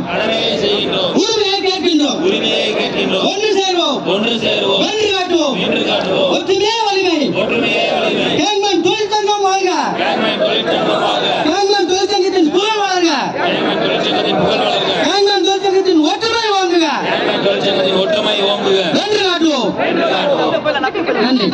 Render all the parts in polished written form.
கடமையை செய்கின்றோம் உரிமையை கேட்கின்றோம் ஒன்று சேர்வோம் வென்று காட்டுவோம் ஒற்றுமையே வலிமை கேங்மேன் தொழிற்சங்கம் வாழ்க கேங்மேன் தொழிற்சங்கத்தின் புகழ் வளர்க கேங்மேன் தொழிற்சங்கத்தின் ஒற்றுமை வாங்குக வென்று காட்டுவோம் நன்றி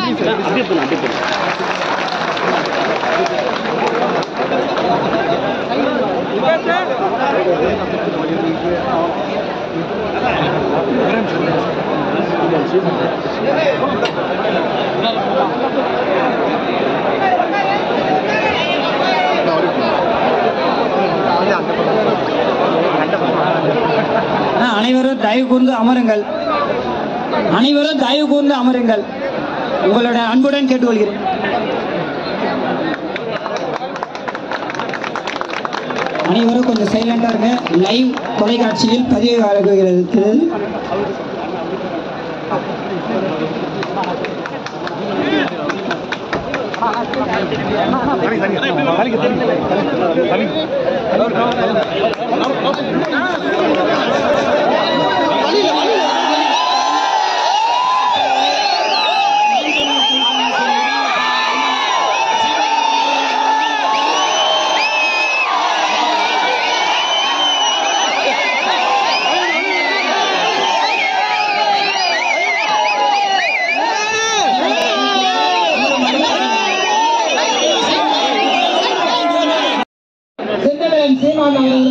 அனைவரும் தயவு கூர்ந்து அமருங்கள். அனைவரும் தயவு கூர்ந்து அமருங்கள். உங்களோட அன்புடன் கேட்டுக்கொள்கிறேன். அனைவரும் கொஞ்சம் சைலண்டா இருங்க. லைவ் தொலைக்காட்சியில் பதிவு ஆகிறது. சீமான் அவர்கள்